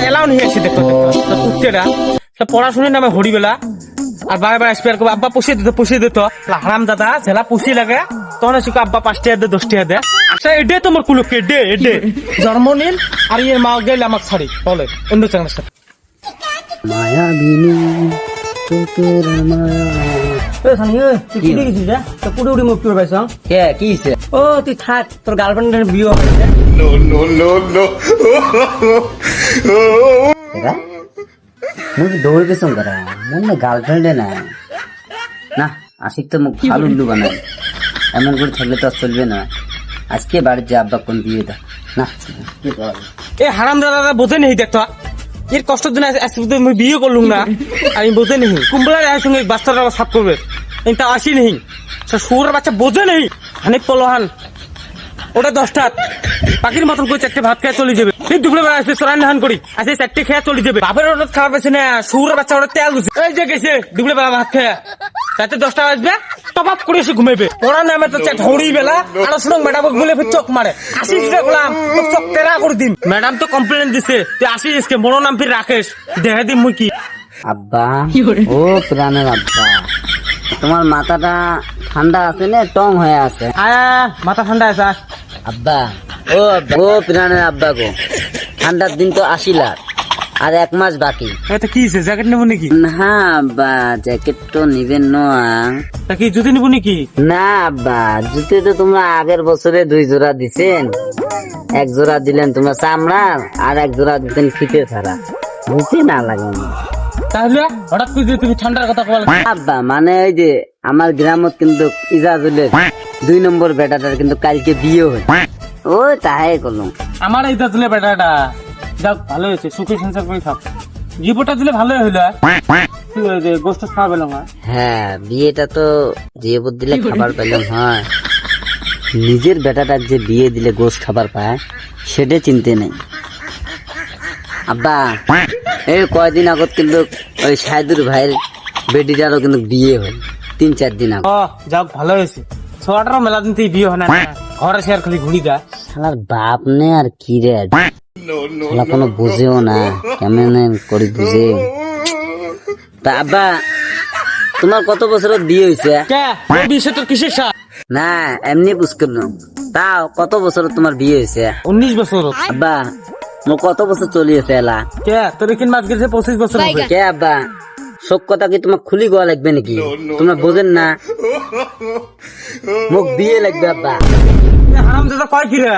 Allow নিয়ে আসি দেখো উঠতেটা পড়াশোনার নামে হরিবেলা আর বারে বারে আসবে আর আব্বা পুষিয়ে দিত হারাম দাদা ছেলা পুষি লাগে তখন আসি আব্বা 5 টাকা দে 10 টাকা দে আচ্ছা এডে তোমার কুলুকে এডে জন্ম নিন আর ইয়ের মা গেলে আমাকে ছাড়ি বলে অন্য চ্যানেলের সাথে মায়াবিনী তোর মায়া কি ও তুই থাক তোর গার্লফ্রেন্ডের বিয়ে মুখ দৌড় পেছন করা মনে গার্লফ্রেন্ডে না না আশিক তো মুখ ভালো উল্লু বানায় এমন করে থাকলে তো আর চলবে না আজকে বাড়ির যে আব্বা কোন বিয়ে দা না কি করা যাবে? এ হারাম দাদা বোঝে নেই দেখতো এর কষ্টের জন্য আমি বিয়ে করলুম না আমি বোঝে নেই কুম্বলার সঙ্গে বাচ্চারা সাফ করবে তা আসি নেই শুয়োরের বাচ্চা বোঝে নেই হানিফ পলোহান ওটা 10টা পাখির মতন করে 4টে ভাত খেয়ে চলে যাবে ঠিক দুপুরে বেলা আসবে চোরান ধান করি আজকে 4টে খেয়ে চলে যাবে বাপের ওটা খারাপ আছে না শুয়োরের বাচ্চা ওটা তেল দিচ্ছে এই যে গেছে দুপুরে বেলা ভাত খেয়ে রাতে 10টা আসবে টপ আপ করে এসে ঘুমাবে ওরা নামে তো ঢৌড়ি বেলা আর শুনুন ম্যাডাম বলে ফের চোখ মারে আসিস রে গোলাম তোর চোখ তেরা করে দিন ম্যাডাম তো কমপ্লেন দিছে তুই আসিস কে বড় নাম ফির রাকেশ দেখে দিম মুই কি আব্বা ও প্রাণের আব্বা তোমার মাথাটা ঠান্ডা আছে না টং হয়ে আছে মাথা ঠান্ডা আছে আব্বা ও প্রাণের আব্বা গো ঠান্ডার দিন তো আসিলার আর 1 মাস বাকি এটা কি জ্যাকেট নেবো নাকি না আব্বা জ্যাকেট তো নিবেন না তা কি জুতি নেবো নাকি না আব্বা জুতো তো তোমরা আগের বছরে 2 জোড়া দিছেন 1 জোড়া দিলেন তোমরা চামড়ার আর 1 জোড়া দিতেন ফিতে ছাড়া বুঝি না লাগে তাহলে হঠাৎ করে তুমি ঠান্ডার কথা বল আব্বা মানে ওই যে আমার গ্রামত কিন্তু ইজাজুলের 2 নম্বর বেটাটার কিন্তু কালকে বিয়ে হয় ও তাই করলাম আমার এইটা দিলে বেটাটা যাক ভালো হয়েছে সুখে সংসার করে থাক জীবটা দিলে ভালোই হইলো গোষ্ঠ খাওয়া পেলাম হ্যাঁ বিয়েটা তো জিয়েবত দিলে খাবার পেলাম হয় নিজের বেটাটার যে বিয়ে দিলে গোশ খাবার পায় সেটা চিনতে নেই আব্বা এই কয়দিন আগত কিন্তু ওই সাইদুর ভাইয়ের বেটিটারও কিন্তু বিয়ে হয় 3-4 দিন আগে যাক ভালো হয়েছে 6-18 মেলা দিন থেকে বিয়ে হয় না ঘরে সে আর খালি ঘুরি দা শালার বাপ নে আর কি রে শালা কোনো বুঝেও না কেমন করি বুঝে তা আব্বা তোমার কত বছরের বিয়ে হয়েছে বিয়ে তোর কিসের সাথ না এমনি বুঝলাম না তাও কত বছর তোমার বিয়ে হয়েছে 19 বছর আব্বা মোর কত বছর চলিয়েছে এলা কে তোর এখানে মাস গেছে 25 বছর হবে কে আব্বা সব কথা কি তোমার খুলি গোয়া লাগবে নাকি তোমরা বোঝেন না মুখ বিয়ে লাগবে আব্বা হারাম দাদা কয় কি রে